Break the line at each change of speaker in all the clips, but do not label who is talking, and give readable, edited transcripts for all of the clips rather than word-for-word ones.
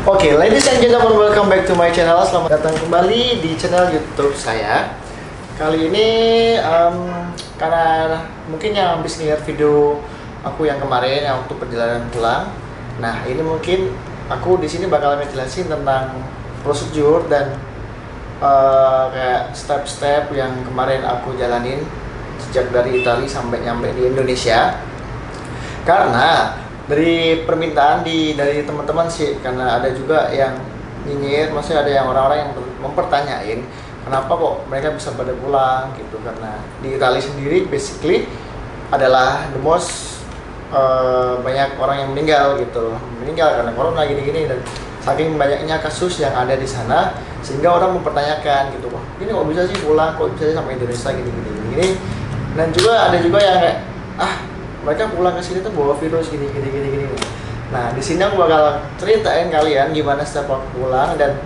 Oke, ladies and gentlemen, welcome back to my channel. Selamat datang kembali di channel YouTube saya. Kali ini karena mungkin yang habis lihat video aku yang kemarin yang waktu perjalanan pulang. Nah, ini mungkin aku di sini bakal ngejelasin tentang prosedur dan kayak step-step yang kemarin aku jalanin sejak dari Italia sampai nyampe di Indonesia. Karena dari permintaan dari teman-teman sih, karena ada juga yang nyinyir, maksudnya ada yang orang-orang yang mempertanyain kenapa kok mereka bisa pada pulang gitu, karena di Italia sendiri basically adalah the most banyak orang yang meninggal gitu, meninggal karena corona gini-gini, dan saking banyaknya kasus yang ada di sana sehingga orang mempertanyakan gitu, wah ini kok bisa sih pulang, kok bisa sih sampai Indonesia gini. Dan juga ada juga yang kayak mereka pulang ke sini tuh bawa virus gini. Nah, di sini aku bakal ceritain kalian gimana setiap aku pulang, dan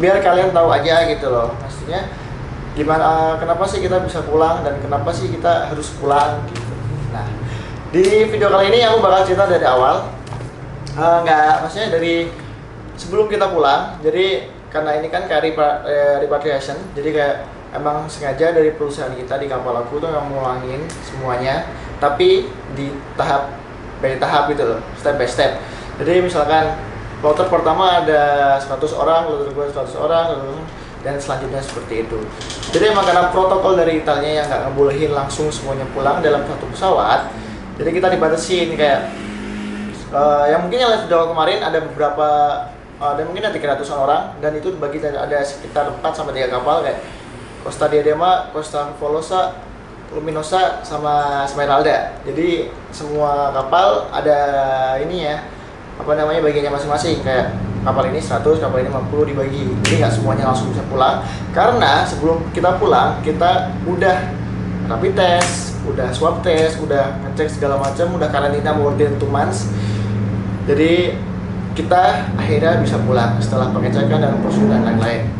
biar kalian tahu aja gitu loh. Maksudnya gimana, kenapa sih kita bisa pulang dan kenapa sih kita harus pulang gitu. Nah, di video kali ini aku bakal cerita dari awal. Maksudnya dari sebelum kita pulang. Jadi karena ini kan kayak repatriation, jadi kayak emang sengaja dari perusahaan kita di kapal aku tuh yang ngulangin semuanya, tapi di tahap by tahap gitu loh, step by step. Jadi misalkan kloter pertama ada 100 orang, kloter kedua 100 orang, dan selanjutnya seperti itu. Jadi emang karena protokol dari Italia yang nggak ngebolehin langsung semuanya pulang dalam satu pesawat, jadi kita dibatasin kayak yang mungkin yang lihat video kemarin ada beberapa, ada mungkin ada 300-an orang, dan itu dibagi ada sekitar 4 sampai 3 kapal kayak Costa Diadema, Costa Velosa, Luminosa, sama Smeralda. Jadi semua kapal ada ini ya, bagiannya masing-masing. Kayak kapal ini 100, kapal ini 50 dibagi. Jadi nggak semuanya langsung bisa pulang. Karena sebelum kita pulang, kita udah rapid test, udah swab test, udah ngecek segala macam, udah karantina more than 2 months. Jadi kita akhirnya bisa pulang setelah pengecekan dan prosedur dan lain-lain.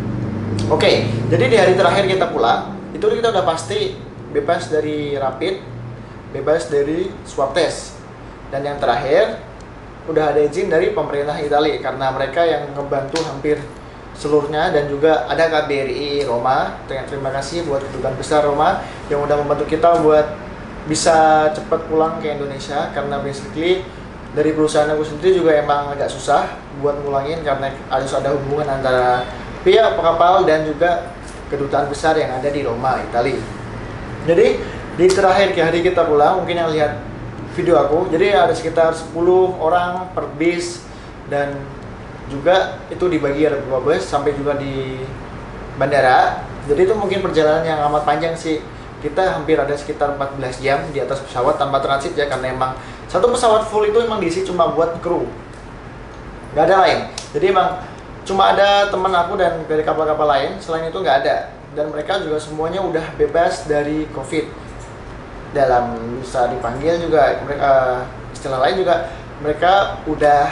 Oke, jadi di hari terakhir kita pulang, itu kita udah pasti bebas dari rapid, bebas dari swab test. Dan yang terakhir, udah ada izin dari pemerintah Italia, karena mereka yang ngebantu hampir seluruhnya, dan juga ada KBRI Roma. Terima kasih buat kedutaan besar Roma yang udah membantu kita buat bisa cepat pulang ke Indonesia, karena basically dari perusahaan aku sendiri juga emang agak susah buat ngulangin, karena harus ada hubungan antara pihak kapal dan juga kedutaan besar yang ada di Roma, Italia. Jadi di terakhir hari kita pulang, mungkin yang lihat video aku, jadi ada sekitar 10 orang per bis, dan juga itu dibagi ada beberapa bus sampai juga di bandara. Jadi itu mungkin perjalanan yang amat panjang sih. Kita hampir ada sekitar 14 jam di atas pesawat tanpa transit ya, karena emang satu pesawat full itu emang diisi cuma buat kru, nggak ada lain. Jadi emang cuma ada teman aku dan dari kapal-kapal lain, selain itu nggak ada. Dan mereka juga semuanya udah bebas dari COVID. Dalam bisa dipanggil juga, mereka istilah lain juga, mereka udah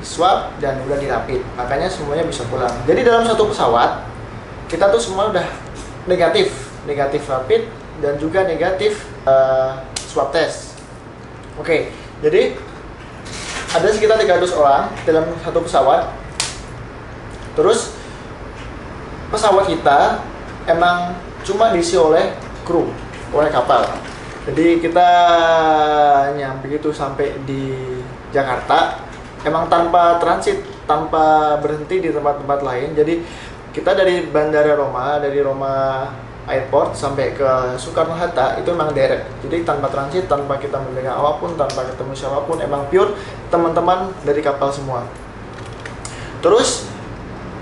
swab dan udah dirapid. Makanya semuanya bisa pulang. Jadi dalam satu pesawat, kita tuh semua udah negatif rapid dan juga negatif swab test. Oke, jadi ada sekitar 300 orang dalam satu pesawat. Terus pesawat kita emang cuma diisi oleh kru, oleh kapal. Jadi kita nyampe itu sampai di Jakarta emang tanpa transit, tanpa berhenti di tempat-tempat lain. Jadi kita dari Bandara Roma, dari Roma Airport sampai ke Soekarno-Hatta itu emang direct. Jadi tanpa transit, tanpa kita memegang apapun, tanpa ketemu siapapun, emang pure teman-teman dari kapal semua. Terus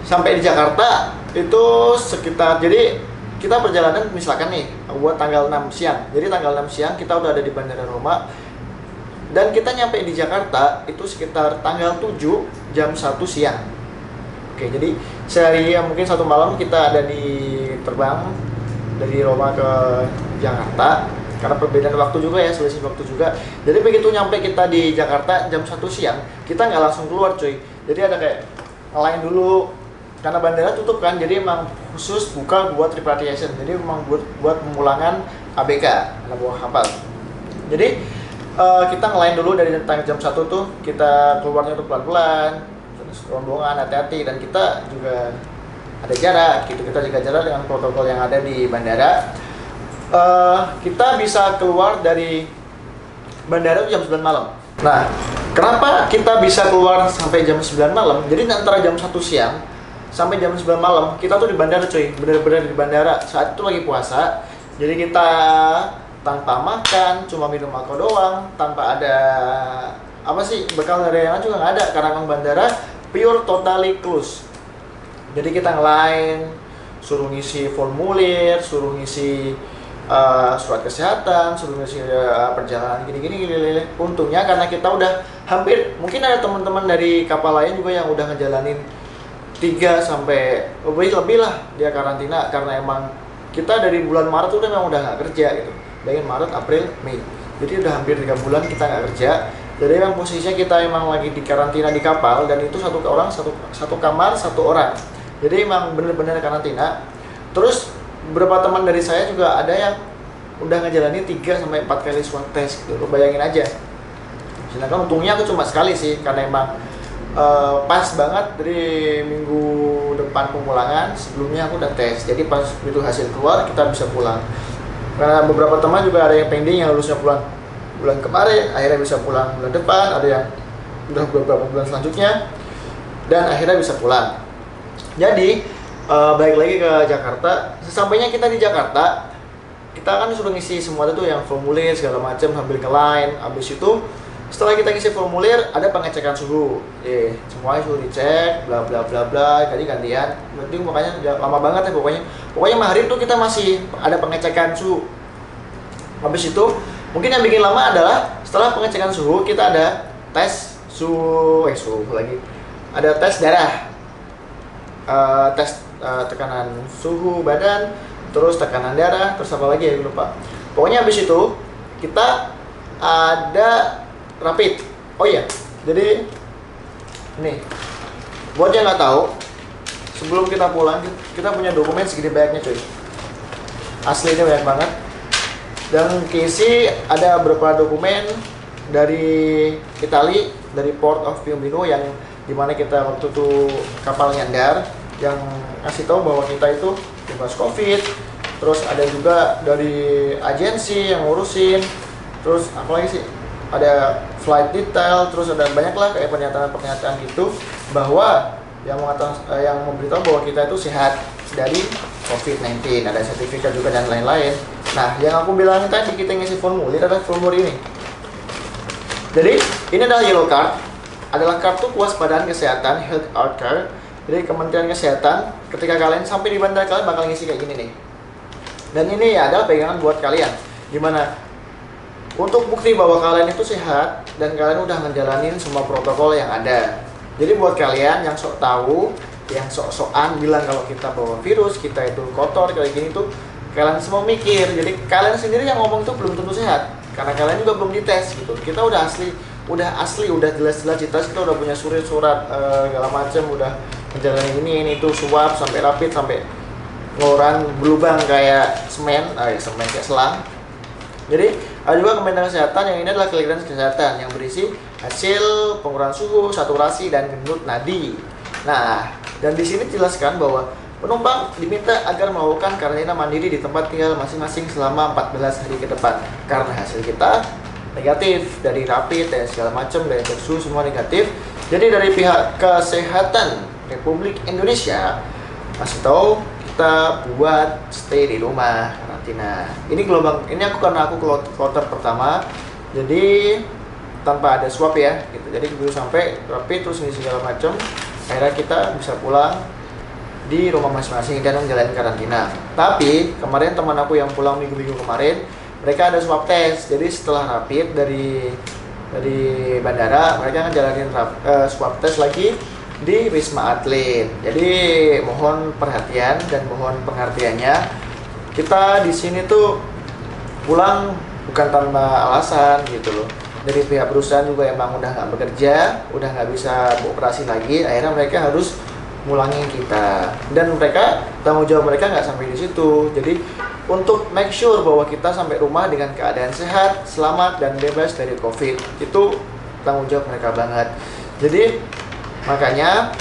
sampai di Jakarta itu sekitar, jadi kita perjalanan misalkan nih buat tanggal 6 siang. Jadi tanggal 6 siang kita udah ada di Bandara Roma, dan kita nyampe di Jakarta itu sekitar tanggal 7 jam 1 siang. Oke, jadi sehari mungkin satu malam kita ada di terbang dari Roma ke Jakarta, karena perbedaan waktu juga ya, selisih waktu juga. Jadi begitu nyampe kita di Jakarta jam 1 siang, kita nggak langsung keluar cuy. Jadi ada kayak ngelain dulu, karena bandara tutup kan, jadi emang khusus buka buat repatriation. Jadi emang buat pemulangan ABK, anak buah kapal. Jadi kita ngelain dulu dari jam 1 tuh, kita keluarnya tuh pelan-pelan, terus rombongan hati-hati, dan kita juga ada jarak gitu, kita jaga jarak dengan protokol yang ada di bandara. Kita bisa keluar dari bandara jam 9 malam. Nah, kenapa kita bisa keluar sampai jam 9 malam? Jadi antara jam 1 siang sampai jam 9 malam kita tuh di bandara cuy, bener-bener di bandara. Saat itu lagi puasa, jadi kita tanpa makan, cuma minum alkohol doang, tanpa ada apa sih, bekal dari yang juga nggak ada, karena memang bandara pure totally close. Jadi kita ngelain, suruh ngisi formulir, suruh ngisi surat kesehatan, suruh ngisi perjalanan gini-gini. Untungnya karena kita udah hampir, mungkin ada teman-teman dari kapal lain juga yang udah ngejalanin 3 sampai lebih lah dia karantina, karena emang kita dari bulan Maret udah memang udah nggak kerja gitu. Bayangin Maret, April, Mei. Jadi udah hampir 3 bulan kita nggak kerja. Jadi emang posisinya kita emang lagi di karantina di kapal, dan itu satu orang satu kamar 1 orang. Jadi emang bener-bener karantina. Terus beberapa teman dari saya juga ada yang udah ngejalanin 3 sampai 4 kali swab test gitu. Lo bayangin aja. Sedangkan untungnya aku cuma sekali sih, karena emang pas banget dari minggu depan pemulangan, sebelumnya aku udah tes. Jadi pas itu hasil keluar kita bisa pulang. Karena beberapa teman juga ada yang pending yang harusnya pulang bulan kemarin, akhirnya bisa pulang bulan depan, ada yang udah beberapa bulan selanjutnya, dan akhirnya bisa pulang. Jadi balik lagi ke Jakarta. Sesampainya kita di Jakarta, kita kan suruh ngisi semua itu yang formulir segala macam, sambil ke line. Habis itu setelah kita ngisi formulir, ada pengecekan suhu. Semuanya suhu dicek, bla bla bla bla, jadi gantian. Berarti makanya lama banget ya pokoknya. Pokoknya Maghrib tuh kita masih ada pengecekan suhu. Habis itu mungkin yang bikin lama adalah setelah pengecekan suhu kita ada tes suhu lagi. Ada tes darah. Tes tekanan suhu badan, terus tekanan darah, terus apa lagi ya, lupa. Pokoknya habis itu kita ada rapid. Oh iya, jadi nih buat yang nggak tahu, sebelum kita pulang kita punya dokumen segede banyaknya cuy. Aslinya banyak banget. Dan keisi ada beberapa dokumen dari Italia, dari Port of Piombino, yang dimana kita waktu itu kapal nyandar, yang kasih tahu bahwa kita itu bebas COVID. Terus ada juga dari agensi yang ngurusin. Terus apa lagi sih? Ada flight detail, terus ada banyak lah kayak pernyataan-pernyataan gitu, bahwa yang memberitahu bahwa kita itu sehat dari COVID-19. Ada sertifikat juga dan lain-lain. Nah, yang aku bilang tadi kita ngisi formulir adalah formulir ini. Jadi ini adalah yellow card, adalah kartu kewaspadaan kesehatan, health card. Jadi Kementerian Kesehatan, ketika kalian sampai di bandara, kalian bakal ngisi kayak gini nih. Dan ini ya adalah pegangan buat kalian, gimana untuk bukti bahwa kalian itu sehat dan kalian udah ngejalanin semua protokol yang ada. Jadi buat kalian yang sok tahu, yang sok-sokan bilang kalau kita bawa virus, kita itu kotor kayak gini tuh, kalian semua mikir. Jadi kalian sendiri yang ngomong itu belum tentu sehat, karena kalian juga belum dites gitu. Kita udah asli, udah jelas-jelas dites, kita udah punya surat segala macam, udah menjalani ini itu swab sampai rapid, sampai ngeluaran berlubang kayak semen kayak selang. Jadi ada juga Kementerian Kesehatan yang ini adalah clearance kesehatan yang berisi hasil pengurangan suhu, saturasi, dan denyut nadi. Nah, dan di sini dijelaskan bahwa penumpang diminta agar melakukan karantina mandiri di tempat tinggal masing-masing selama 14 hari ke depan, karena hasil kita negatif dari rapid dan segala macam, dari suhu semua negatif. Jadi dari pihak Kesehatan Republik Indonesia masih tahu kita buat stay di rumah karantina. Ini gelombang ini karena aku kloter pertama, jadi tanpa ada swab ya gitu. Jadi begitu sampai rapid terus ini segala macam, akhirnya kita bisa pulang di rumah masing-masing dan menjalani karantina. Tapi kemarin teman aku yang pulang minggu-minggu kemarin, mereka ada swab test. Jadi setelah rapid dari bandara, mereka ngejalanin swab test lagi di Wisma Atlet. Jadi mohon perhatian dan mohon pengertiannya. Kita di sini tuh pulang bukan tanpa alasan gitu loh. Dari pihak perusahaan juga emang udah nggak bekerja, udah nggak bisa beroperasi lagi. Akhirnya mereka harus ngulangin kita, dan mereka tanggung jawab mereka nggak sampai di situ. Jadi untuk make sure bahwa kita sampai rumah dengan keadaan sehat, selamat dan bebas dari COVID, itu tanggung jawab mereka banget. Jadi makanya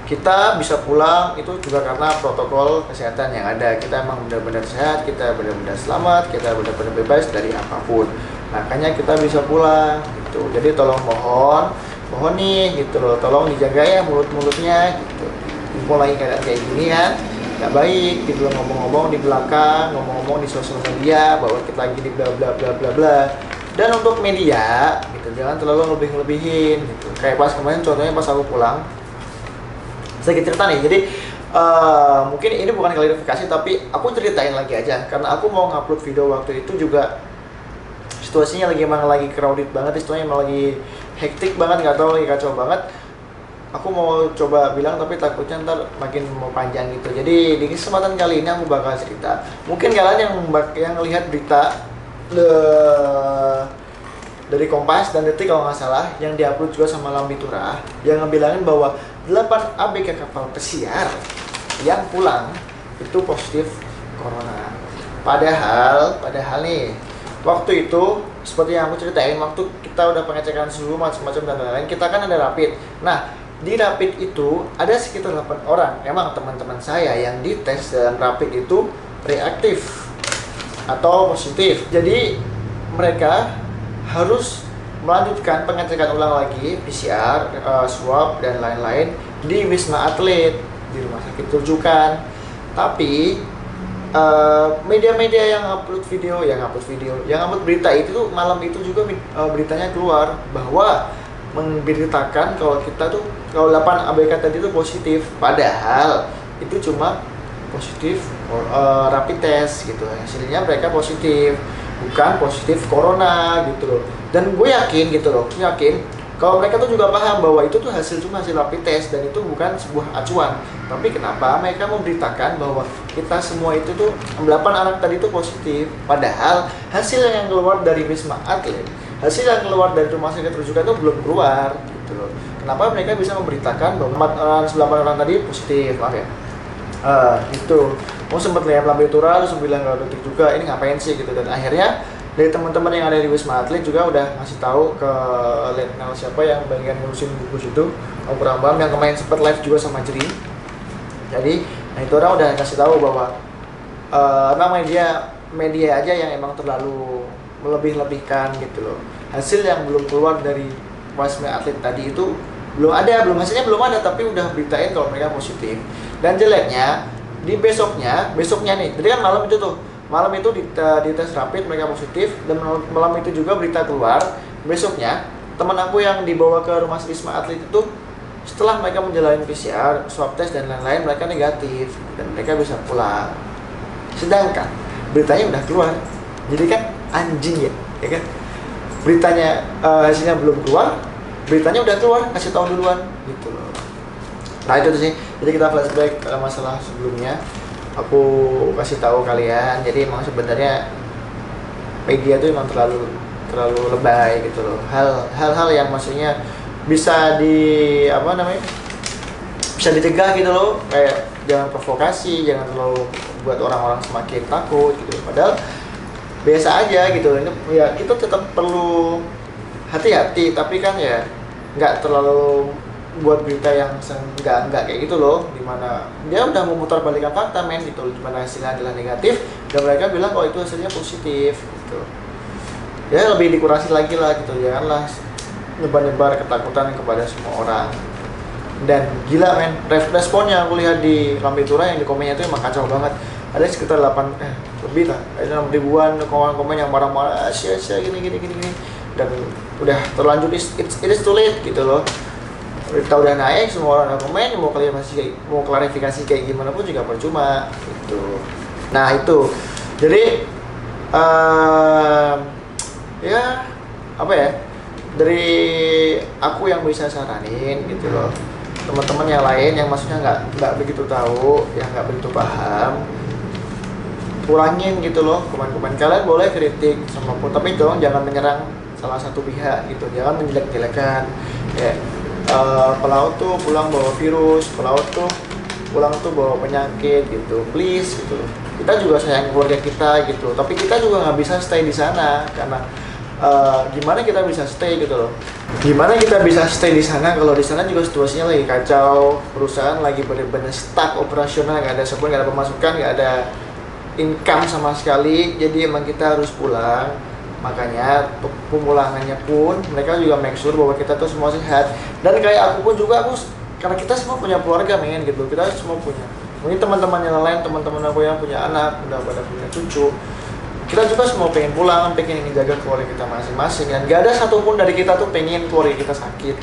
kita bisa pulang itu juga karena protokol kesehatan yang ada. Kita emang benar-benar sehat, kita benar-benar selamat, kita benar-benar bebas dari apapun. Makanya kita bisa pulang gitu. Jadi tolong mohon nih gitu loh, tolong dijaga ya mulut-mulutnya gitu. Mulai kayak gini kan nggak baik gitu loh, ngomong-ngomong di belakang, ngomong-ngomong di sosial media bahwa kita lagi di bla bla bla bla bla. Dan untuk media gitu, jangan terlalu lebih-lebihin gitu. Kayak pas kemarin contohnya pas aku pulang, sedikit cerita nih. Jadi mungkin ini bukan klarifikasi, tapi aku ceritain lagi aja karena aku mau ngupload video waktu itu juga situasinya lagi crowded banget, situasinya emang lagi hektik banget, nggak tahu, lagi kacau banget. Aku mau coba bilang tapi takutnya ntar makin mau panjang gitu. Jadi di kesempatan kali ini aku bakal cerita. Mungkin kalian yang lihat berita dari Kompas dan Detik kalau nggak salah, yang diupload juga sama Lambitura, yang ngebilangin bahwa 8 ABK kapal pesiar yang pulang itu positif corona. Padahal nih, waktu itu seperti yang aku ceritain, waktu kita udah pengecekan suhu macam-macam dan lain-lain, kita kan ada rapid. Nah, di rapid itu ada sekitar 8 orang. Emang teman-teman saya yang dites dalam rapid itu reaktif atau positif. Jadi mereka harus melanjutkan pengecekan ulang lagi, PCR, swab dan lain-lain di Wisma Atlet, di rumah sakit rujukan. Tapi media-media yang upload berita itu tuh malam itu juga beritanya keluar bahwa memberitakan kalau kita tuh, kalau 8 ABK tadi itu positif, padahal itu cuma positif rapid test gitu, hasilnya mereka positif, bukan positif corona gitu loh. Dan gue yakin gitu loh, kalau mereka tuh juga paham bahwa itu tuh cuma hasil rapid test dan itu bukan sebuah acuan. Tapi kenapa mereka memberitakan bahwa kita semua itu tuh 8 anak tadi itu positif, padahal hasil yang keluar dari Wisma Atlet, hasil yang keluar dari rumah sakit rujukan itu belum keluar gitu loh. Kenapa mereka bisa memberitakan bahwa 8 orang tadi positif? Maaf ya. Gitu. Mau sempat lihat Lambitura terus bilang kalau Detik juga ini ngapain sih gitu, dan akhirnya dari teman-teman yang ada di Wisma Atlet juga udah ngasih tahu ke Letnal siapa yang bagian ngurusin gugus itu, Om Prambam yang kemarin sempat live juga sama Jeri. Jadi, nah itu orang udah kasih tahu bahwa emang media aja yang emang terlalu melebih-lebihkan gitu loh. Hasil yang belum keluar dari Wisma Atlet tadi itu hasilnya belum ada, tapi udah beritain kalau mereka positif. Dan jeleknya di besoknya nih, jadi kan malam itu di tes rapid mereka positif, dan malam itu juga berita keluar besoknya teman aku yang dibawa ke rumah Wisma Atlet itu, setelah mereka menjalani PCR, swab test dan lain-lain, mereka negatif dan mereka bisa pulang. Sedangkan beritanya udah keluar, jadi kan anjing ya kan? Beritanya hasilnya belum keluar, beritanya udah keluar, kasih tahu duluan gitu loh. Nah itu sih, jadi kita flashback ke masalah sebelumnya. Aku kasih tahu kalian, jadi emang sebenarnya media itu emang terlalu lebay gitu loh. Hal-hal yang maksudnya bisa bisa dicegah gitu loh, kayak jangan provokasi, jangan terlalu buat orang-orang semakin takut gitu. Padahal biasa aja gitu. Ini ya kita tetap perlu hati-hati, tapi kan ya nggak terlalu buat berita yang enggak kayak gitu loh, dimana dia udah memutar balikan fakta gitu, dimana hasilnya adalah negatif dan mereka bilang itu hasilnya positif gitu. Ya lebih dikurasi lagi lah gitu, janganlah nyebar ketakutan kepada semua orang. Dan gila responnya aku lihat di Lambitura yang di komennya itu emang kacau banget. Ada sekitar 8 lebih lah, ada 6 ribuan komen yang marah-marah sia-sia gini, dan udah terlanjur it is too late gitu loh. Berita udah naik, semua orang komen, mau klarifikasi kayak gimana pun juga percuma gitu. Nah itu, jadi ya apa ya, dari aku yang bisa saranin gitu loh, teman-teman yang lain yang maksudnya nggak begitu tahu, yang nggak begitu paham, kurangin gitu loh komen-komen. Kalian boleh kritik sama pun, tapi jangan menyerang salah satu pihak gitu, jangan menjelek-jelekan ya. pelaut tuh pulang bawa virus, pelaut tuh pulang tuh bawa penyakit gitu, please gitu. Kita juga sayang keluarga kita gitu, tapi kita juga nggak bisa stay di sana karena gimana kita bisa stay gitu loh. Gimana kita bisa stay di sana kalau di sana juga situasinya lagi kacau, perusahaan lagi bener-bener stuck operasional, nggak ada support, nggak ada pemasukan, nggak ada income sama sekali. Jadi emang kita harus pulang. Makanya untuk pemulangannya pun mereka juga make sure bahwa kita tuh semua sehat. Dan kayak aku pun juga, karena kita semua punya keluarga men gitu, kita semua punya, mungkin teman-teman yang lain, teman-teman aku yang punya anak udah pada punya cucu, kita juga semua pengen pulang, pengen ngejaga keluarga kita masing-masing, dan gak ada satupun dari kita tuh pengen keluarga kita sakit.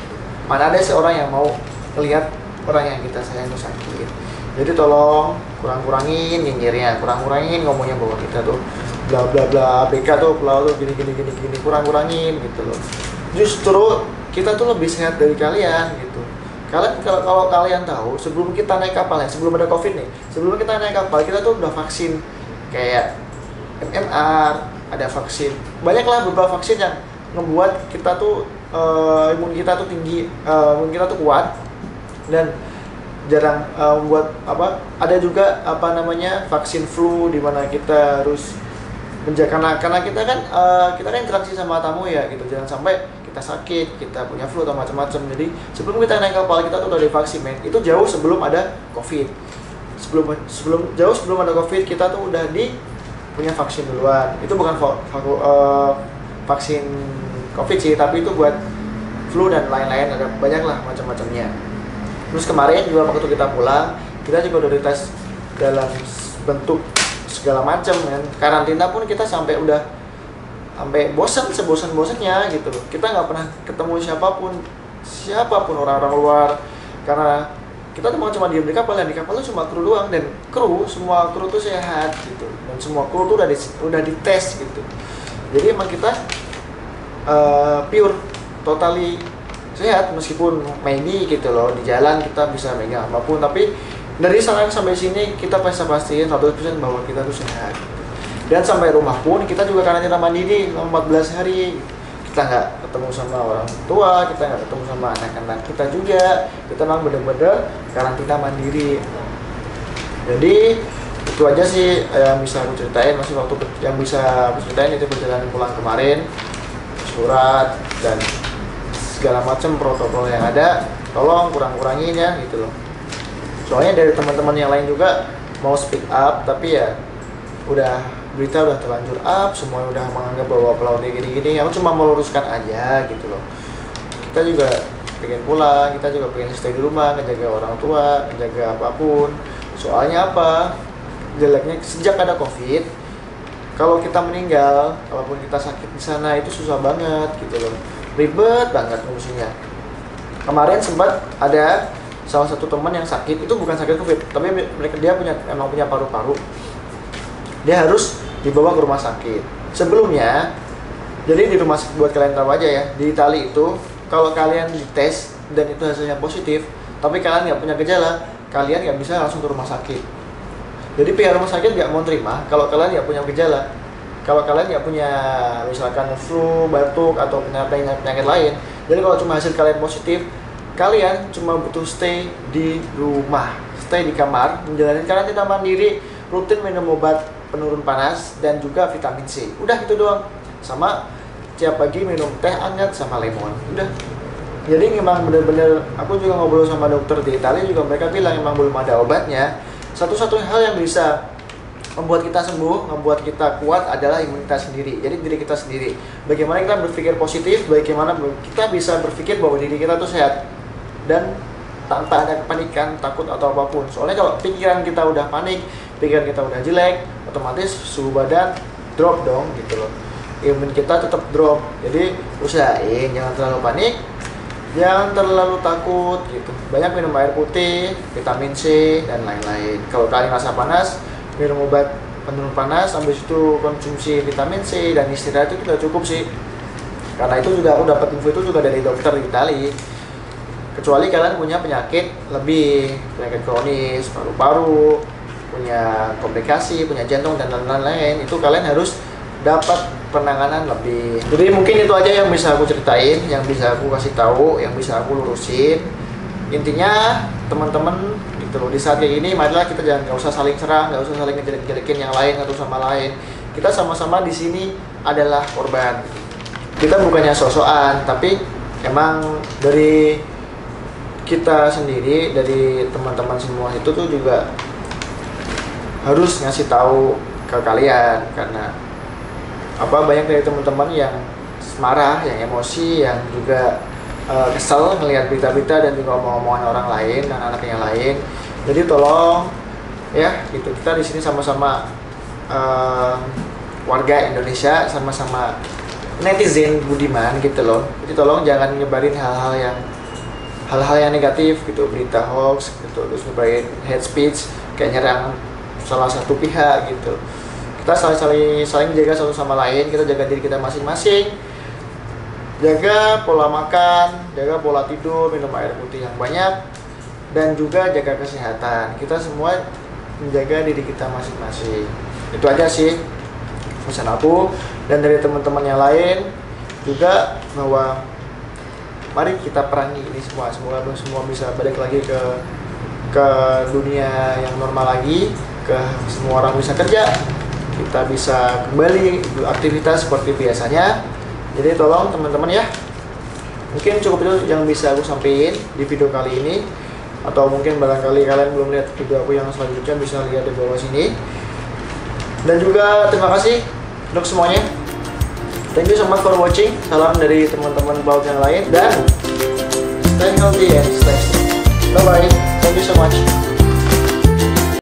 Mana ada seorang yang mau melihat orang yang kita sayang itu sakit. Jadi tolong kurang-kurangin nyinyirnya, kurang-kurangin ngomongnya bahwa kita tuh bla bla bla, BK tuh pelaut tuh gini, kurang-kurangin gitu loh. Justru kita tuh lebih sehat dari kalian gitu. Kalian kalau kalian tahu, sebelum kita naik kapal ya, sebelum ada COVID nih, sebelum kita naik kapal kita tuh udah vaksin kayak MMR, ada vaksin, banyaklah beberapa vaksin yang membuat kita tuh imun kita tuh tinggi, imun kita tuh kuat, dan jarang membuat apa, ada juga apa namanya vaksin flu di mana kita harus menjaga, karena kita kan interaksi sama tamu ya gitu, jangan sampai kita sakit, kita punya flu atau macam-macam. Jadi sebelum kita naik kapal kita tuh udah divaksin men, itu jauh sebelum ada COVID, jauh sebelum ada COVID kita tuh udah punya vaksin duluan. Itu bukan vaksin COVID sih, tapi itu buat flu dan lain-lain, ada banyak lah macam-macamnya. Terus kemarin juga waktu kita pulang, kita juga udah dites dalam bentuk segala macam kan. Karantina pun kita sampai sebosan-bosannya gitu loh. Kita nggak pernah ketemu siapapun orang-orang luar, karena kita tuh cuma diem di kapal, dan di kapal tuh cuma kru doang, dan semua kru tuh sehat gitu, dan semua kru tuh udah dites gitu. Jadi emang kita pure, totally sehat, meskipun maybe gitu loh di jalan kita bisa megang apapun, tapi dari sana sampai sini kita pastiin 100% bahwa kita tuh sehat. Dan sampai rumah pun kita juga karantina mandiri 14 hari. Kita nggak ketemu sama orang tua, kita nggak ketemu sama anak-anak kita juga, kita memang benar-benar karantina mandiri. Jadi itu aja sih yang bisa aku ceritain, yang bisa aku ceritain itu perjalanan pulang kemarin, surat dan segala macam protokol yang ada, tolong kurang-kurangin ya gitu loh. Soalnya dari teman-teman yang lain juga mau speak up, tapi ya berita udah terlanjur up, semua udah menganggap bahwa pelautnya gini-gini. Aku cuma meluruskan aja gitu loh. Kita juga pengen pulang, kita juga pengen stay di rumah, ngejaga orang tua, ngejaga apapun. Soalnya apa? Jeleknya sejak ada COVID, kalau kita meninggal, kalaupun kita sakit di sana itu susah banget gitu loh. Ribet banget ngurusinnya. Kemarin sempat ada salah satu teman yang sakit, itu bukan sakit COVID, tapi dia emang punya paru-paru. Dia harus dibawa ke rumah sakit. Sebelumnya, jadi di rumah sakit, buat kalian tahu aja ya, di Itali itu kalau kalian dites dan itu hasilnya positif, tapi kalian nggak punya gejala, kalian nggak bisa langsung ke rumah sakit. Jadi pihak rumah sakit nggak mau terima kalau kalian nggak punya gejala. Kalau kalian nggak punya misalkan flu, batuk, atau penyakit lain, jadi kalau cuma hasil kalian positif, kalian cuma butuh stay di rumah, stay di kamar, menjalani karantina mandiri, rutin minum obat penurun panas dan juga vitamin C. Udah gitu doang. Sama tiap pagi minum teh hangat sama lemon. Udah. Jadi memang bener-bener, aku juga ngobrol sama dokter di Italia juga, mereka bilang memang belum ada obatnya. Satu-satunya hal yang bisa membuat kita sembuh, membuat kita kuat adalah imunitas sendiri. Jadi diri kita sendiri. Bagaimana kita berpikir positif, bagaimana kita bisa berpikir bahwa diri kita tuh sehat dan tanpa ada kepanikan, takut atau apapun. Soalnya kalau pikiran kita udah panik, pikiran kita udah jelek, otomatis suhu badan drop dong gitu loh. Imun kita tetap drop. Jadi usahain jangan terlalu panik, jangan terlalu takut gitu. Banyak minum air putih, vitamin C dan lain-lain. Kalau kalian rasa panas, minum obat penurun panas, habis itu konsumsi vitamin C dan istirahat itu sudah cukup sih. Karena itu juga aku dapat info itu juga dari dokter di Itali. Kecuali kalian punya penyakit penyakit kronis, paru-paru, punya komplikasi, punya jantung dan lain-lain, itu kalian harus dapat penanganan lebih. Jadi mungkin itu aja yang bisa aku ceritain, yang bisa aku kasih tahu, yang bisa aku lurusin. Intinya teman-teman gitu loh, di saat kayak gini marilah kita nggak usah saling serang, nggak usah saling ngejelek-jelekin yang lain satu sama lain. Kita sama-sama di sini adalah korban. Kita bukannya sok-sokan, tapi emang dari kita sendiri, dari teman-teman semua itu tuh juga harus ngasih tahu ke kalian, karena banyak dari teman-teman yang marah, yang emosi, yang juga kesel ngelihat berita-berita dan juga omong-omongan orang lain dan anak yang lain. Jadi tolong ya gitu, kita di sini sama-sama warga Indonesia, sama-sama netizen budiman gitu loh. Jadi tolong jangan nyebarin hal-hal yang negatif gitu, berita hoax gitu, terus nyebarin hate speech kayak nyerang salah satu pihak gitu. Kita saling jaga satu sama lain, kita jaga diri kita masing-masing. Jaga pola makan, jaga pola tidur, minum air putih yang banyak, dan juga jaga kesehatan. Kita semua menjaga diri kita masing-masing. Itu aja sih pesan aku, dan dari teman-teman yang lain juga, bahwa mari kita perangi ini semua. Semoga semua bisa balik lagi ke dunia yang normal lagi, ke semua orang bisa kerja, kita bisa kembali beraktivitas seperti biasanya. Jadi tolong teman-teman ya, mungkin cukup itu yang bisa aku sampaikan di video kali ini, atau mungkin barangkali kalian belum lihat video aku yang selanjutnya, bisa lihat di bawah sini. Dan juga terima kasih untuk semuanya. Thank you so much for watching. Salam dari teman-teman pelaut yang lain, dan stay healthy and stay safe. Bye bye. Thank you so much.